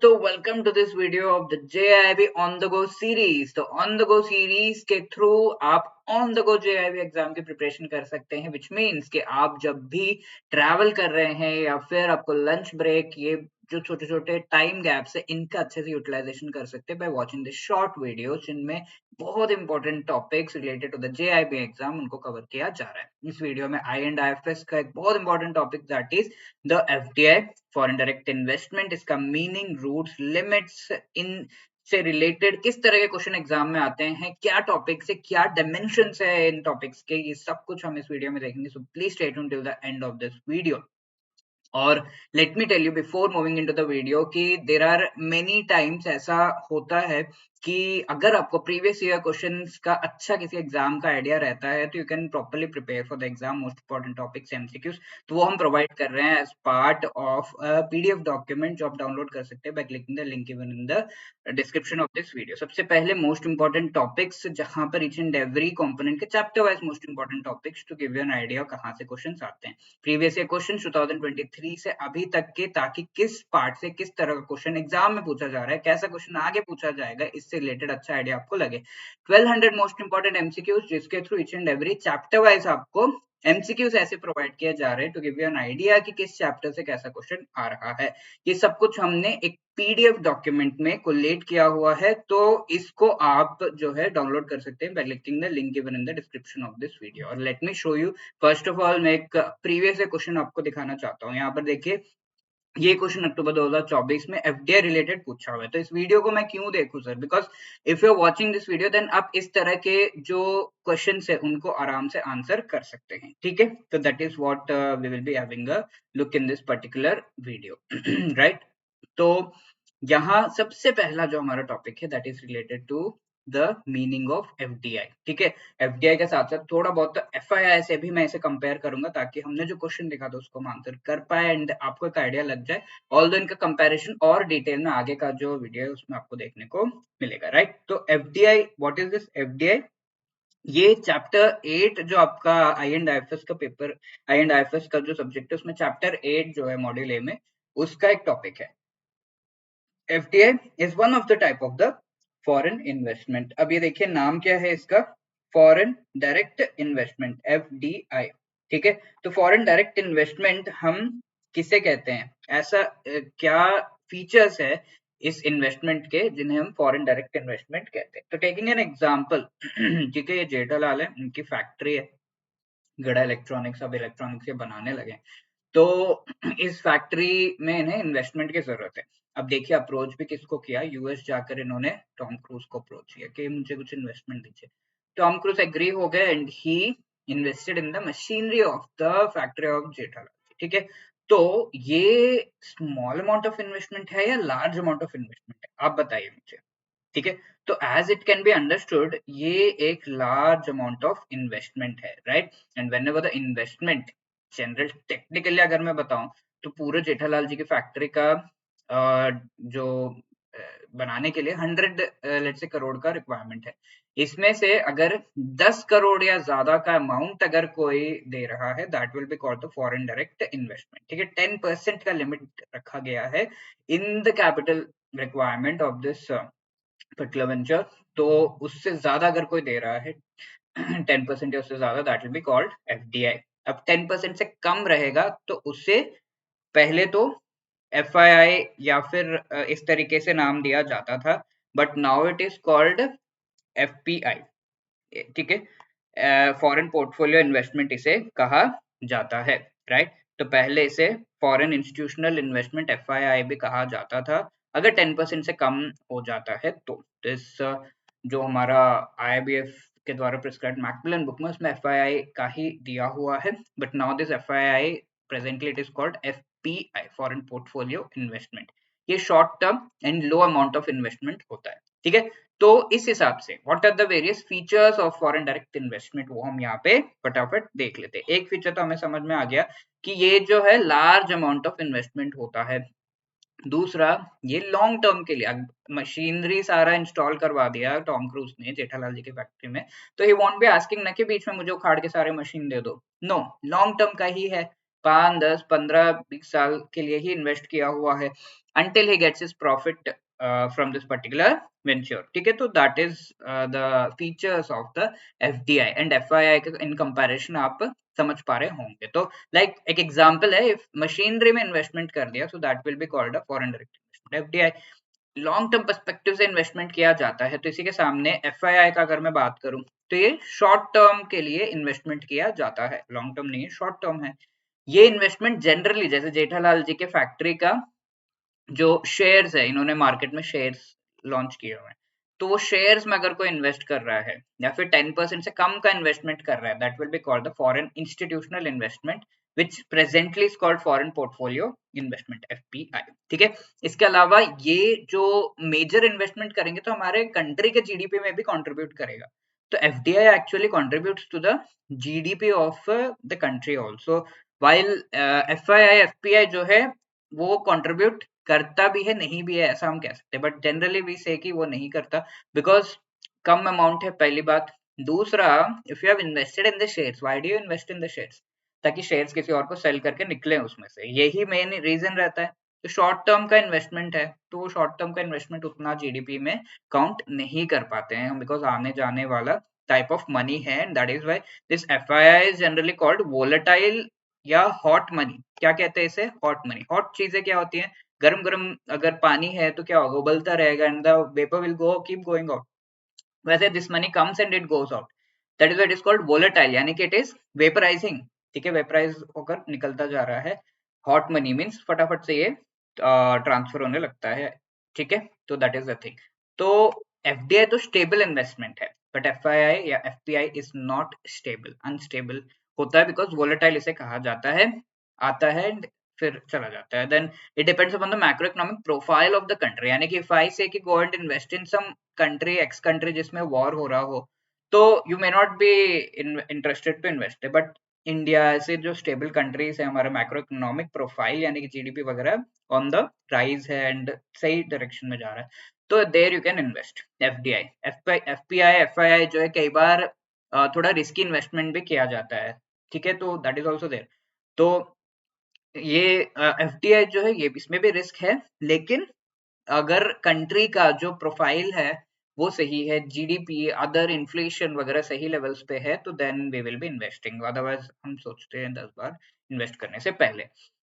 दोस्तों welcome to this video of the JIB on the go series. तो on the go series के through आप on the go JIB exam की preparation कर सकते हैं, विच मीन्स कि आप जब भी ट्रैवल कर रहे हैं या फिर आपको लंच ब्रेक, ये जो छोटे छोटे टाइम गैप्स है, इनका अच्छे से यूटिलाइजेशन कर सकते हैं by watching this short video जिनमें बहुत important topics related to the JIB exam उनको कवर किया जा रहा है। इस वीडियो में आई एंड IFS का एक बहुत important topic that is the FDI foreign direct investment, इसका मीनिंग, रूट्स, लिमिट्स, इन से रिलेटेड किस तरह के क्वेश्चन एग्जाम में आते हैं, क्या टॉपिक्स है, क्या डायमेंशंस है इन टॉपिक्स के, ये सब कुछ हम इस वीडियो में देखेंगे। So please stay tuned till the end of this video. और let me tell you before moving into the video कि देर आर मेनी टाइम्स ऐसा होता है कि अगर आपको प्रीवियस ईयर क्वेश्चंस का अच्छा किसी एग्जाम का आइडिया रहता है तो you can properly prepare for the exam most important topics MCQs। तो वो हम प्रोवाइड कर रहे हैं as part of PDF document जो आप डाउनलोड कर सकते हैं by clicking the link given in the description of this video. सबसे पहले मोस्ट इंपॉर्टेंट टॉपिक्स, जहां पर ईच एंड एवरी कंपोनेंट के chapter wise most important topics to give you an idea कहां से क्वेश्चंस आते हैं प्रीवियस ईयर क्वेश्चन 2023 से अभी तक के, ताकि किस पार्ट से किस तरह का क्वेश्चन एग्जाम में पूछा जा रहा है, कैसा क्वेश्चन आगे पूछा जाएगा, इससे रिलेटेड अच्छा आइडिया आपको लगे। 1200 मोस्ट इंपॉर्टेंट MCQs जिसके through each and every chapter wise आपको MCQs ऐसे प्रोवाइड किया जा रहे हैं to give you an idea कि किस चैप्टर से कैसा क्वेश्चन आ रहा है। ये सब कुछ हमने एक PDF डॉक्यूमेंट में कोलेट किया हुआ है, तो इसको आप जो है डाउनलोड कर सकते हैं by clicking the link given in the description of this video. और let me show you, first of all मैं एक प्रीवियस क्वेश्चन आपको दिखाना चाहता हूँ। यहाँ पर देखिए, ये क्वेश्चन अक्टूबर 2024 में FDI रिलेटेड पूछा हुआ है। तो इस वीडियो को मैं क्यों देखूं sir, because if you are watching this video then आप इस तरह के जो क्वेश्चंस है उनको आराम से आंसर कर सकते हैं। ठीक है, तो that is what we will be having a look in this particular video, right. तो यहाँ सबसे पहला जो हमारा टॉपिक है that is related to the meaning of FDI। ठीक है, FDI के साथ साथ थोड़ा बहुत FII से भी मैं इसे कंपेयर करूंगा ताकि हमने जो क्वेश्चन देखा था उसको हम आंसर कर पाए एंड आपको एक आइडिया लग जाए। ऑल्दो इनका कंपैरिजन और डिटेल में आगे का जो वीडियो है उसमें आपको देखने को मिलेगा, राइट। तो FDI, what is this FDI? ये चैप्टर 8 जो आपका आई एंड IFS का पेपर, आई एंड IFS का जो सब्जेक्ट है उसमें चैप्टर 8 जो है मॉड्यूल ए में, उसका एक टॉपिक है। FDI is one of the type of the foreign investment। अब ये देखिए नाम क्या है इसका, फॉरेन डायरेक्ट इन्वेस्टमेंट, FDI। ठीक है, तो फॉरेन डायरेक्ट इन्वेस्टमेंट हम किसे कहते हैं, ऐसा क्या फीचर्स है इस इन्वेस्टमेंट के जिन्हें हम फॉरेन डायरेक्ट इन्वेस्टमेंट कहते हैं। तो टेकिंग एन एग्जांपल, ठीक है, ये जेठालाल है, उनकी फैक्ट्री है, गड़ा इलेक्ट्रॉनिक्स, अब इलेक्ट्रॉनिक्स ये बनाने लगे, तो इस फैक्ट्री में इन्हें इन्वेस्टमेंट की जरूरत है। अब देखिए अप्रोच भी किसको किया, US जाकर इन्होंने टॉम क्रूज को अप्रोच किया कि मुझे कुछ इन्वेस्टमेंट दीजिए। टॉम क्रूज एग्री हो गए and he invested in the machinery of the factory of Jethalal. ठीक है, तो ये स्मॉल अमाउंट ऑफ इन्वेस्टमेंट है या लार्ज अमाउंट ऑफ इन्वेस्टमेंट है, आप बताइए मुझे। ठीक है, तो as it can be understood ये एक लार्ज अमाउंट ऑफ इन्वेस्टमेंट है, right. And whenever the investment, general technically अगर मैं बताऊं तो पूरे जेठालाल जी की फैक्ट्री का जो बनाने के लिए 100 लेट से करोड़ का रिक्वायरमेंट है। इसमें से अगर 10 करोड़ या ज्यादा का अमाउंट अगर कोई दे रहा है that will be called the foreign direct investment. ठीक है, 10% का लिमिट रखा गया है in the capital requirement of this particular venture. तो उससे ज्यादा अगर कोई दे रहा है 10% या उससे ज्यादा, that will be called FDI। अब 10% से कम रहेगा तो उससे पहले तो FII या फिर इस तरीके से नाम दिया जाता था, but now it is called FPI। ठीक है, फॉरेन पोर्टफोलियो इन्वेस्टमेंट इसे कहा जाता है, राइट। तो पहले इसे फॉरेन इंस्टीट्यूशनल इन्वेस्टमेंट FII भी कहा जाता था अगर 10% से कम हो जाता है तो। इस जो हमारा IIBF के द्वारा प्रिस्क्राइब मैकमिलन बुक में उसमें FII का ही दिया हुआ है, but now this FII presently it is called FPI, foreign portfolio investment. ये short term and low amount of investment होता है। ठीक है, तो इस हिसाब से what are the various features of foreign direct investment वो हम यहाँ पे फटाफट देख लेते हैं। एक फीचर तो हमें समझ में आ गया कि ये जो है लार्ज अमाउंट ऑफ इन्वेस्टमेंट होता है। दूसरा, ये लॉन्ग टर्म के लिए, मशीनरी सारा इंस्टॉल करवा दिया टॉम क्रूज ने जेठालाल जी की फैक्ट्री में, तो ही वॉन्ट बी आस्किंग ना कि बीच में मुझे उखाड़ के सारे मशीन दे दो, नो, लॉन्ग टर्म का ही है। 5, 10, 15, 20 साल के लिए ही इन्वेस्ट किया हुआ है until he gets his profit from this particular venture. ठीक है, तो that is the features of the FDI and FII के in comparison आप समझ पा रहे होंगे. तो like एक example है, if मशीनरी में इन्वेस्टमेंट कर दिया, so that will be called a foreign direct investment. FDI long term perspective से इन्वेस्टमेंट किया जाता है, तो इसी के सामने FII का अगर मैं बात करूं तो ये शॉर्ट टर्म के लिए इन्वेस्टमेंट किया जाता है, लॉन्ग टर्म नहीं है, शॉर्ट टर्म है. ये इन्वेस्टमेंट जनरली जैसे जेठालाल जी के फैक्ट्री का जो शेयर्स है, इन्होंने मार्केट में शेयर्स लॉन्च किए हुए हैं, तो वो शेयर्स में अगर कोई इन्वेस्ट कर रहा है या फिर 10% से कम का इन्वेस्टमेंट कर रहा है, that will be called the foreign institutional investment which presently is called foreign portfolio investment, FPI. ठीक है, इसके अलावा ये जो मेजर इन्वेस्टमेंट करेंगे तो हमारे कंट्री के GDP में भी कंट्रीब्यूट करेगा. तो FDI actually contributes to the GDP of the country also, while FII FPI जो है वो कंट्रीब्यूट करता भी है, नहीं भी है, ऐसा हम कह सकते हैं, बट जनरली वी से कि वो नहीं करता बिकॉज कम अमाउंट है, पहली बात. दूसरा, if you have invested in the shares, why do you invest in the shares? ताकि शेयर्स किसी और को सेल करके निकले उसमें से, यही मेन रीजन रहता है. तो शॉर्ट टर्म का इन्वेस्टमेंट है, तो वो शॉर्ट टर्म का इन्वेस्टमेंट उतना GDP में काउंट नहीं कर पाते हैं हम, बिकॉज आने जाने वाला टाइप ऑफ मनी है, and that is why this FII is generally called volatile या हॉट मनी. क्या कहते हैं इसे? Hot money. हॉट चीजें क्या होती हैं? गरम गरम अगर पानी है तो क्या होगा, उबलता रहेगा and the vapour will go keep going out. वैसे this money comes and it goes out, that is what is called volatile, यानी कि इट इज वेपराइजिंग. ठीक है, वेपराइज होकर निकलता जा रहा है. हॉट मनी मींस फटाफट से ये ट्रांसफर होने लगता है. ठीक है, तो दैट इज द थिंग. तो FDI तो स्टेबल इन्वेस्टमेंट है, बट FII या FPI is not stable, unstable होता है, बिकॉज वोलेटाइल इसे कहा जाता है, आता है फिर चला जाता है. Then it depends upon the macro economic profile of the country, यानी कि इफ आई से कि go and invest in some country, X country जिसमें वॉर हो रहा हो, तो you may not be interested to invest. But India ऐसे जो स्टेबल कंट्रीज है, हमारा मैक्रो इकोनॉमिक प्रोफाइल यानी कि GDP वगैरह ऑन द राइज है एंड सही डायरेक्शन में जा रहा है, तो there you can invest. FDI FPI FII जो है कई बार थोड़ा रिस्की इन्वेस्टमेंट भी किया जाता है. ठीक है, तो दैट इज ऑल्सो देयर. तो ये FDI जो है ये इसमें भी रिस्क है, लेकिन अगर कंट्री का जो प्रोफाइल है वो सही है, GDP अदर इन्फ्लेशन वगैरह सही लेवल्स पे है, तो then we will be investing. Otherwise हम सोचते हैं 10 बार इन्वेस्ट करने से पहले.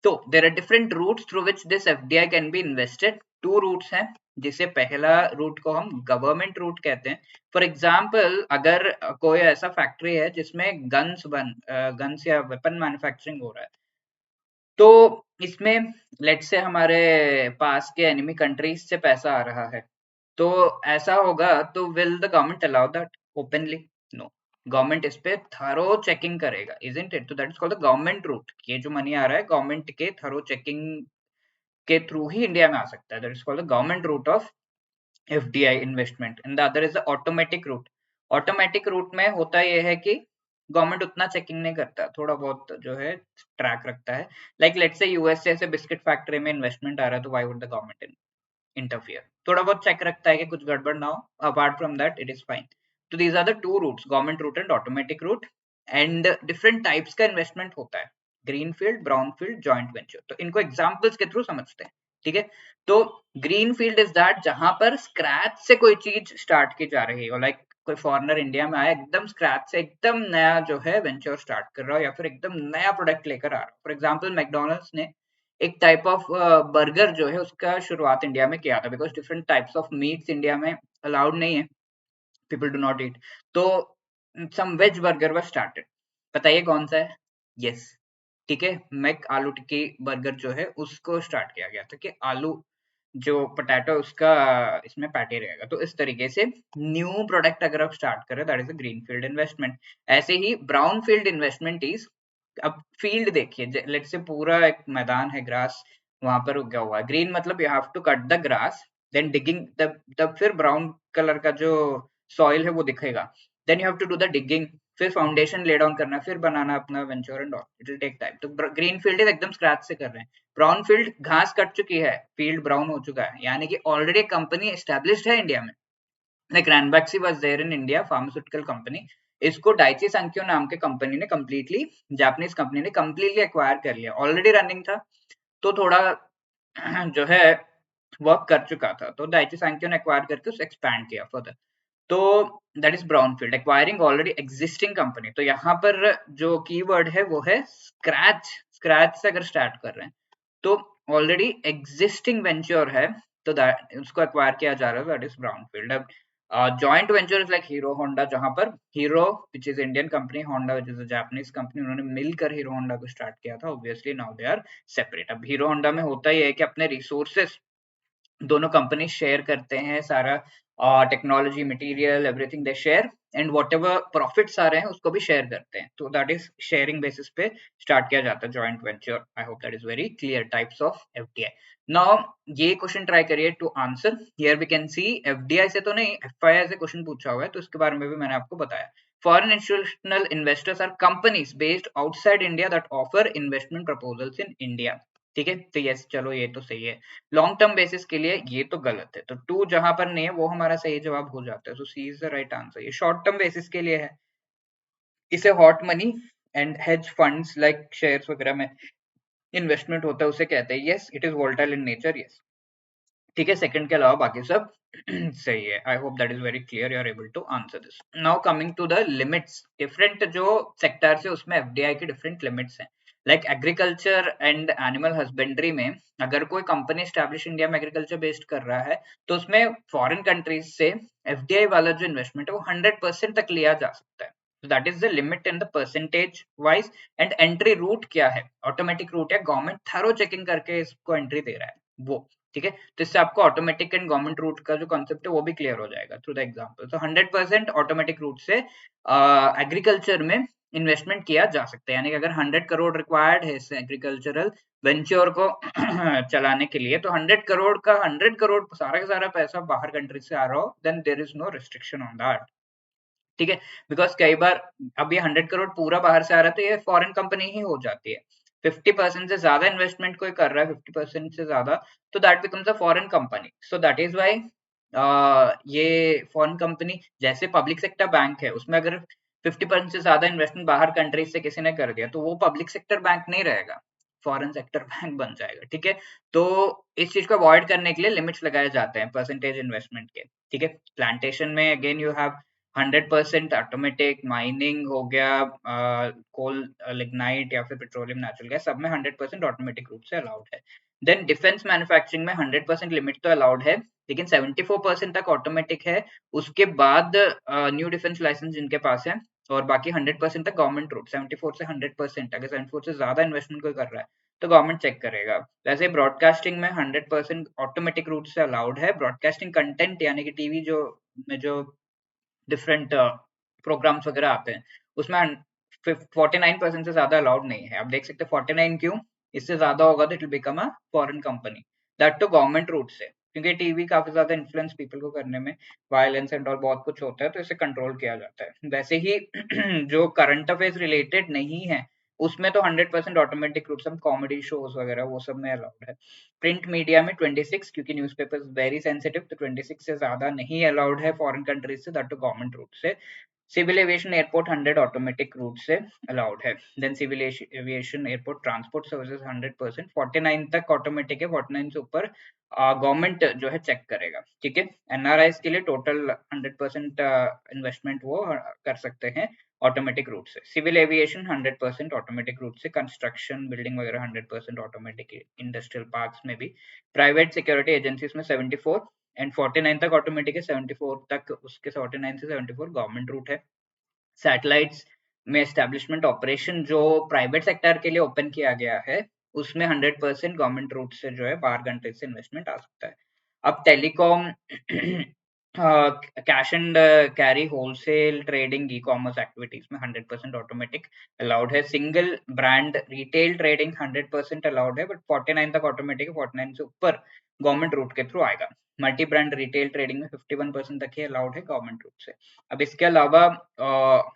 तो there are different routes through which this FDI can be invested. 2 routes हैं, जिसे पहला रूट को हम गवर्नमेंट रूट कहते हैं. फॉर एग्जांपल, अगर कोई ऐसा फैक्ट्री है जिसमें गन्स या वेपन मैन्युफैक्चरिंग हो रहा है, तो इसमें लेट्स से हमारे पास के एनिमी कंट्रीज से पैसा आ रहा है, तो ऐसा होगा तो will the government allow that openly? No, government इस पे थरो चेकिंग करेगा, इजंट इट? तो that is called the government route. ये जो मनी आ रहा है गवर्नमेंट के थरो चेकिंग के थ्रू ही इंडिया में आ सकता है. That is called the government route of FDI investment. And the other is the automatic route. Automatic route में होता यह है कि गवर्नमेंट उतना चेकिंग नहीं करता, थोड़ा बहुत जो है ट्रैक रखता है. लाइक लेट्स से यूएसए से बिस्किट फैक्ट्री में इन्वेस्टमेंट आ रहा है, तो why would the government interfere? थोड़ा बहुत चेक रखता है कि कुछ गड़बड़ ना हो, apart from that it is fine. तो these are the 2 routes, government route and automatic route. And different types का इन्वेस्टमेंट होता है, green field, brown field, joint venture. तो इनको एग्जांपल्स के थ्रू समझते हैं. ठीक है, तो ग्रीन फील्ड इज दैट जहां पर स्क्रैच से कोई चीज स्टार्ट की जा रही हो, लाइक कोई फॉरेनर इंडिया में आया, एकदम स्क्रैच से एकदम नया जो है वेंचर स्टार्ट कर रहा हो, या फिर एकदम नया प्रोडक्ट लेकर आ रहा हो. फॉर एग्जांपल, मैकडोनल्ड्स ने एक टाइप ऑफ बर्गर जो है उसका शुरुआत इंडिया में किया था, because different types of meats India में अलाउड नहीं है, पीपल डू नॉट ईट. तो some veg burger was started. बताइए कौन सा है? यस, ठीक है, मैक आलू टिक्की बर्गर जो है उसको स्टार्ट किया गया था कि आलू जो पोटैटो उसका इसमें पैटी रहेगा. तो इस तरीके से न्यू प्रोडक्ट अगर आप स्टार्ट करें, that is a green field investment. ऐसे ही ब्राउन फील्ड इन्वेस्टमेंट इज, अब फील्ड देखिए, लेट्स से पूरा एक मैदान है, ग्रास वहां पर उगा हुआ है. ग्रीन मतलब you have to cut the grass, then digging, तब फिर ब्राउन कलर का जो सॉइल है वो दिखेगा. Then you have to do the digging, फिर फाउंडेशन ले डाउन करना, फिर बनाना अपना venture and all. It will take time. तो ग्रीन फील्ड इज एकदम स्क्रैच से कर रहे हैं. ब्राउन फील्ड घास कट चुकी है, फील्ड ब्राउन हो चुका है, यानी कि ऑलरेडी कंपनी एस्टेब्लिश्ड है इंडिया में. Like Ranbaxy was there in India, pharmaceutical company. इसको डाइची सांक्यो नाम के कंपनी ने कंप्लीटली, जापानीज कंपनी ने कंप्लीटली एक्वायर कर लिया। ऑलरेडी रनिंग था तो थोड़ा जो है वर्क कर चुका था, तो डाइची सांक्यो ने एक्वायर करके उसे एक्सपैंड किया फर्दर। तो that is brownfield, acquiring already existing company. तो यहाँ पर जो कीवर्ड है वो है स्क्रैच। स्क्रैच से अगर स्टार्ट कर रहे हैं तो ऑलरेडी एग्जिस्टिंग वेंचर है, तो दैट उसको एक्वायर किया जा रहा है, दैट इज ब्राउनफील्ड। अब joint venture is like Hero Honda, जहां पर Hero which is Indian company, Honda which is a Japanese company, उन्होंने मिलकर हीरो होंडा को स्टार्ट किया था। Obviously now they are separate. अब हीरो होंडा में होता ही है कि अपने रिसोर्सेस दोनों कंपनी शेयर करते हैं, सारा technology, material, everything they share, and whatever profits आ रहे हैं उसको भी शेयर करते हैं। तो दैट इज शेयरिंग बेसिस पे स्टार्ट किया जाता है joint venture. I hope that is very clear types of FDI. Now ये क्वेश्चन ट्राई करिए to answer. Here we can see FDI से तो नहीं, एफआईआई से क्वेश्चन पूछा हुआ है, तो इसके बारे में भी मैंने आपको बताया। Foreign institutional investors are companies based outside India that offer investment proposals in India. ठीक है, तो यस चलो ये तो सही है। लॉन्ग टर्म बेसिस के लिए ये तो गलत है, तो टू जहां पर नहीं है वो हमारा सही जवाब हो जाता है। So she is the right answer. ये शॉर्ट टर्म बेसिस के लिए है, इसे hot money and hedge funds like shares वगैरह में इन्वेस्टमेंट होता है उसे कहते हैं। Yes it is volatile in nature, yes ठीक है। सेकंड के अलावा बाकी सब सही है। I hope that is very clear, you are able to answer this. Now coming to the limits, different जो सेक्टर्स है उसमें एफडीआई के डिफरेंट लिमिट्स हैं। Like agriculture and animal husbandry में अगर कोई कंपनी स्टैब्लिश इंडिया में एग्रीकल्चर बेस्ड कर रहा है तो उसमें फॉरेन कंट्रीज से एफडीआई वाला जो इन्वेस्टमेंट है वो 100% तक लिया जा सकता है। So that is the limit in the percentage wise, and entry route क्या है, ऑटोमेटिक रूट है, गवर्नमेंट थरो चेकिंग करके इसको एंट्री दे रहा है वो, ठीक है। तो इससे आपको ऑटोमेटिक एंड गवर्नमेंट रूट का जो कॉन्सेप्ट है वो भी क्लियर हो जाएगा थ्रू द एग्जांपल। तो 100% ऑटोमेटिक रूट से एग्रीकल्चर में इन्वेस्टमेंट किया जा सकता है, यानी कि अगर 100 करोड़ रिक्वायर्ड है इस एग्रीकल्चरल वेंचर को चलाने के लिए, तो 100 करोड़ का 100 करोड़ सारा का सारा पैसा बाहर कंट्री से आ रहा हो, then there is no restriction on that, ठीक है। बिकॉज कई बार अब ये 100 करोड़ पूरा बाहर से आ रहा है तो ये फॉरेन कंपनी ही हो जाती है। 50% से ज्यादा इन्वेस्टमेंट कोई कर रहा है, 50% से ज्यादा, तो that becomes a foreign company. So that is why ये फॉरेन कंपनी, जैसे पब्लिक सेक्टर बैंक है उसमें अगर 50% से ज्यादा इन्वेस्टमेंट बाहर कंट्रीज से किसी ने कर दिया तो वो पब्लिक सेक्टर बैंक नहीं रहेगा, फॉरेन सेक्टर बैंक बन जाएगा, ठीक है। तो इस चीज को अवॉइड करने के लिए लिमिट्स लगाए जाते हैं परसेंटेज इन्वेस्टमेंट के, ठीक है। प्लांटेशन में again you have 100% automatic, mining हो गया, कोल, लिग्नाइट या फिर पेट्रोलियम, नेचुरल गैस, सब में 100% ऑटोमेटिक रूप से अलाउड है। देन डिफेंस मैन्युफैक्चरिंग में 100% लिमिट तो अलाउड है, लेकिन 74% तक ऑटोमेटिक है। उसके बाद न्यू डिफेंस लाइसेंस जिनके पास है, और बाकी 100% तक गवर्नमेंट रूट। 74 से 100%, अगर 74 से ज्यादा इन्वेस्टमेंट कोई कर रहा है तो गवर्नमेंट चेक करेगा। वैसे ब्रॉडकास्टिंग में 100% ऑटोमेटिक रूट से अलाउड है। ब्रॉडकास्टिंग कंटेंट यानी कि टीवी जो में जो डिफरेंट प्रोग्राम्स वगैरह आते हैं उसमें 49% से ज्यादा अलाउड नहीं है। आप देख सकते हैं 49 क्यों, इससे ज्यादा होगा तो it will become a foreign company, that too government route से, क्योंकि टीवी काफी ज्यादा इन्फ्लुएंस पीपल को करने में, वायलेंस एंड और बहुत कुछ होता है, तो इसे कंट्रोल किया जाता है। वैसे ही जो करंट अफेयर्स रिलेटेड नहीं है उसमें तो 100% ऑटोमेटिक रूप से, कॉमेडी शोज वगैरह वो सब में अलाउड है। प्रिंट मीडिया में 26, क्योंकि न्यूज़पेपर्स वेरी सेंसिटिव, तो 26 से ज्यादा नहीं अलाउड है फॉरेन कंट्रीज से, दैट टू गवर्नमेंट रूट से। Civil aviation airport 100 automatic route से अलाउड है। Then civil aviation airport transport services 100%, 49 तक ऑटोमेटिक है, 49 से ऊपर गवर्नमेंट जो है चेक करेगा, ठीक है। एनआरआईज के लिए टोटल 100% इन्वेस्टमेंट वो कर सकते हैं ऑटोमेटिक रूट से। सिविल एविएशन 100% ऑटोमेटिक रूट से, कंस्ट्रक्शन बिल्डिंग वगैरह 100% ऑटोमेटिक, इंडस्ट्रियल पार्क्स में भी। प्राइवेट सिक्योरिटी एजेंसीज में 74 एंड 49 तक ऑटोमेटिक है, 74 तक उसके 49 से 74 गवर्नमेंट रूट है। सैटेलाइट्स में एस्टेब्लिशमेंट ऑपरेशन जो प्राइवेट सेक्टर के लिए ओपन किया गया है उसमें 100% गवर्नमेंट रूट से जो है बाहर कंट्री से इन्वेस्टमेंट आ सकता है। अब telecom, cash and carry, wholesale trading, e commerce activities में 100% ऑटोमेटिक अलाउड है। Single brand retail trading 100% allowed है, बट 49 तक ऑटोमेटिक है, 49 से ऊपर गवर्नमेंट रूट के थ्रू आएगा। मल्टी ब्रांड रिटेल ट्रेडिंग में 51% तक ही अलाउड है गवर्नमेंट रूट से। अब इसके अलावा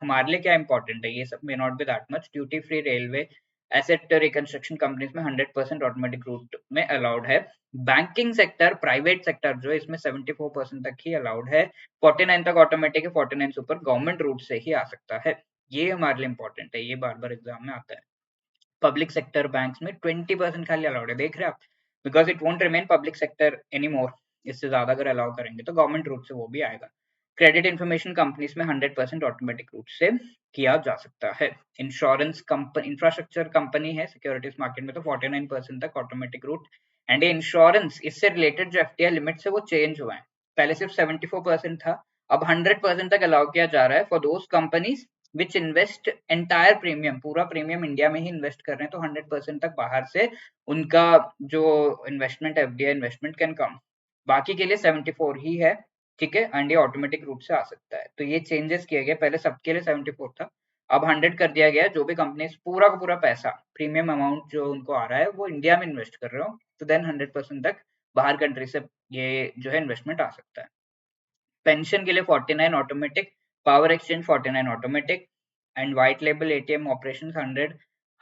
हमारे लिए क्या इंपॉर्टेंट है, ये सब मे not B that much, duty free railway asset reconstruction companies में 100% ऑटोमेटिक रूट में अलाउड है। बैंकिंग सेक्टर, प्राइवेट सेक्टर जो इसमें 74% तक ही अलाउड है। 49 तक ऑटोमेटिक है, 49 से ऊपर गवर्नमेंट रूट से ही आ सकता है। ये हमारे लिए इंपॉर्टेंट है, ये बार बार एग्जाम में आता है। पब्लिक सेक्टर बैंक्स में 20% खाली अलाउड है, देख रहे हैं आप, because it won't remain public sector any more. इससे ज्यादा अगर अलाउ करेंगे तो गवर्नमेंट रूट से वो भी आएगा। क्रेडिट इंफॉर्मेशन कंपनीज में 100% ऑटोमेटिक रूट से किया जा सकता है। इंश्योरेंस कंपनी, इंफ्रास्ट्रक्चर कंपनी है सिक्योरिटीज मार्केट में, तो 49% तक ऑटोमेटिक रूट। एंड इंश्योरेंस, इससे रिलेटेड जो एफडीआई लिमिट्स है वो चेंज हुआ है। पहले सिर्फ 74% था, अब 100% तक अलाउ किया जा रहा है for those companies which invest entire premium, पूरा प्रीमियम इंडिया में ही इन्वेस्ट कर रहे हैं, तो 100% तक बाहर से उनका जो investment FDI investment can come. बाकी के लिए 74 ही है, ठीक है, एंड ये ऑटोमेटिक रूप से आ सकता है। तो ये चेंजेस किए गए, पहले सबके लिए 74 था, अब 100 कर दिया गया। जो भी कंपनी पूरा का पूरा पैसा, प्रीमियम अमाउंट जो उनको आ रहा है वो इंडिया में इन्वेस्ट कर रहे हो, तो देन 100% तक बाहर कंट्री से ये जो है इन्वेस्टमेंट आ सकता है। पेंशन के लिए 49 automatic, power exchange 49 automatic, and white label ATM operation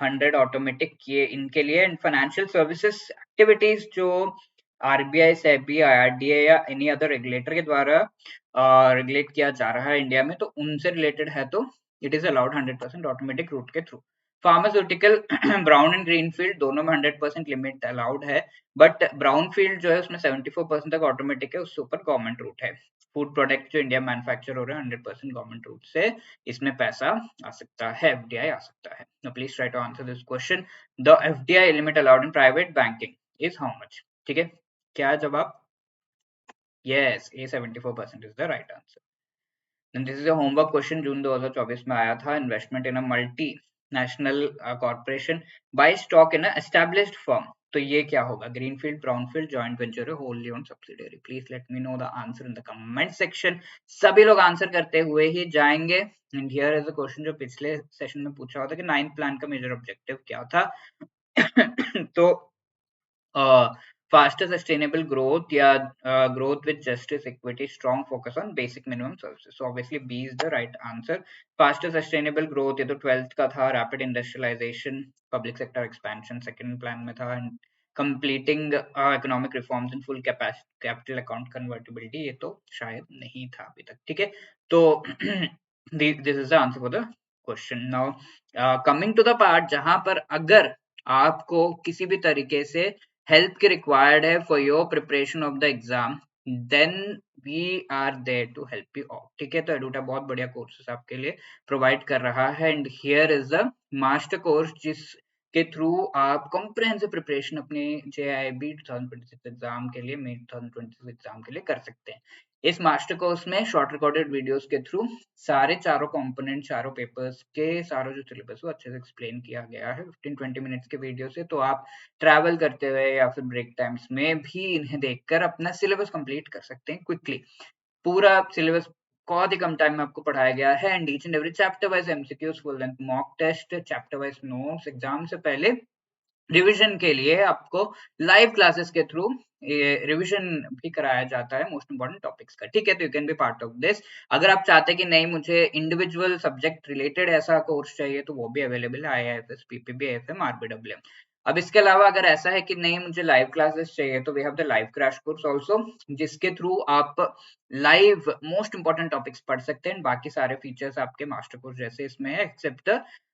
100 automatic किए इनके लिए। एंड फाइनेंशियल सर्विसेज एक्टिविटीज जो आरबीआई, सेबी, आरडीए या एनी अदर रेगुलेटर के द्वारा रेगुलेट किया जा रहा है इंडिया में, तो उनसे रिलेटेड है तो it is allowed 100% automatic route के थ्रू। Pharmaceutical brown and green field दोनों में 100% लिमिट अलाउड है, बट ब्राउन फील्ड जो है उसमें 74% तक ऑटोमेटिक है, उससे ऊपर गवर्नमेंट रूट है। फूड प्रोडक्ट जो इंडिया मैन्युफैक्चर हो रहे हैं 100% गवर्नमेंट रूट से इसमें पैसा आ सकता है, एफडीआई आ सकता है। Now please try to answer this question. The FDI limit allowed in private banking is how much? ठीक है, क्या है जवाब? Yes, A 74% is the right answer. Then this is a homework question, जून 2024 में आया था। Investment in a multi national corporation by stock in a established firm, तो ये क्या होगा? Greenfield, brownfield, joint venture, wholly owned subsidiary? Please let me know the answer in the comment section. सभी लोग आंसर करते हुए ही जाएंगे। And here is a question जो पिछले सेशन में पूछा हुआ था कि 9th प्लान का मेजर ऑब्जेक्टिव क्या था? तो faster sustainable growth या growth with justice, equity, strong focus on basic minimum services. So obviously B is the right answer. Faster sustainable growth ये तो 12th का था। rapid industrialization, public sector expansion second plan में था, and completing economic reforms and full capital account convertibility ये तो शायद नहीं था अभी तक, ठीक है। तो this is the answer for the question. Now coming to the part जहां पर अगर आपको किसी भी तरीके से हेल्प की रिक्वायर्ड है for your preparation of the exam, then we are there to help you out, ठीक है। तो एडुटा बहुत बढ़िया कोर्सेस आपके लिए प्रोवाइड कर रहा है। And here is the master course जिसके थ्रू आप कॉम्प्रिहेंसिव प्रिपरेशन अपने JIB 2026 एग्जाम के लिए, मे 2026 एग्जाम के लिए कर सकते हैं। इस मास्टर कोर्स में शॉर्ट रिकॉर्डेड वीडियोस के थ्रू सारे चारों कंपोनेंट, चारों पेपर्स के सारों जो सिलेबस वो अच्छे से एक्सप्लेन किया गया है 15-20 मिनट्स के वीडियो से। तो आप ट्रैवल करते हुए या फिर ब्रेक टाइम्स में भी इन्हें देखकर अपना सिलेबस कंप्लीट कर सकते हैं क्विकली। पूरा सिलेबस बहुत ही कम टाइम में आपको पढ़ाया गया है। And each and every chapter wise MCQs, full length mock test, chapter wise notes, exam से पहले रिवीजन के लिए आपको लाइव क्लासेस के थ्रू ये रिवीजन भी कराया जाता है मोस्ट इंपोर्टेंट टॉपिक्स का, ठीक है। तो you can be part of this. अगर आप चाहते हैं कि नहीं मुझे इंडिविजुअल सब्जेक्ट रिलेटेड ऐसा कोर्स चाहिए, तो वो भी अवेलेबल है, IIFS, PPB, AFM, RBWM। अब इसके अलावा अगर ऐसा है कि नहीं मुझे लाइव क्लासेस चाहिए, तो we have the live crash course also, जिसके थ्रू आप लाइव मोस्ट इंपोर्टेंट टॉपिक्स पढ़ सकते हैं। बाकी सारे फीचर्स आपके मास्टर कोर्स जैसे इसमें है, एक्सेप्ट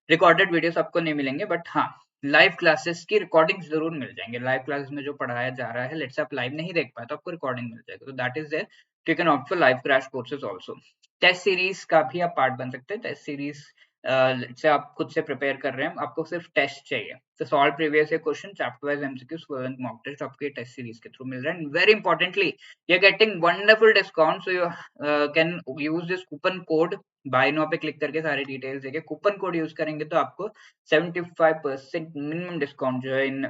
रिकॉर्डेड वीडियोस आपको नहीं मिलेंगे, बट हाँ लाइव क्लासेस की रिकॉर्डिंग जरूर मिल जाएंगे। लाइव क्लासेस में जो पढ़ाया जा रहा है, लेट्स आप लाइव नहीं देख पाए तो आपको रिकॉर्डिंग मिल जाएगा, तो that is there. You can opt for live crash courses also. Test series का भी आप पार्ट बन सकते हैं। टेस्ट सीरीज से आप खुद से प्रिपेयर कर रहे हैं, आपको सिर्फ टेस्ट चाहिए, तो solve previous year question, chapter wise MCQs, full length mock test आपके टेस्ट सीरीज के थ्रू मिल रहा है। And very importantly you are getting wonderful discount, so you can use this coupon code buy now पे click करके सारे details देके coupon code use करेंगे तो आपको 75% मिनिमम डिस्काउंट जो है इन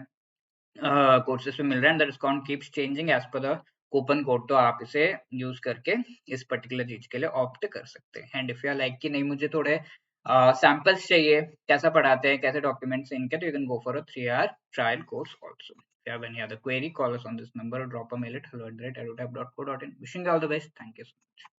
कोर्सेज पे मिल रहा है। The discount keeps changing as per the coupon code, तो आप इसे यूज करके इस पर्टिकुलर चीज के लिए ऑप्ट कर सकते हैं। And if you are like कि नहीं मुझे थोड़े सैंपल्स चाहिए, कैसा पढ़ाते हैं, कैसे डॉक्यूमेंट्स इनके, तो you can go for a 3-hour trial course also. If you have any other query, call us on this number or drop a mail at hello@edutap.co.in. Wishing you all the best. Thank you so much.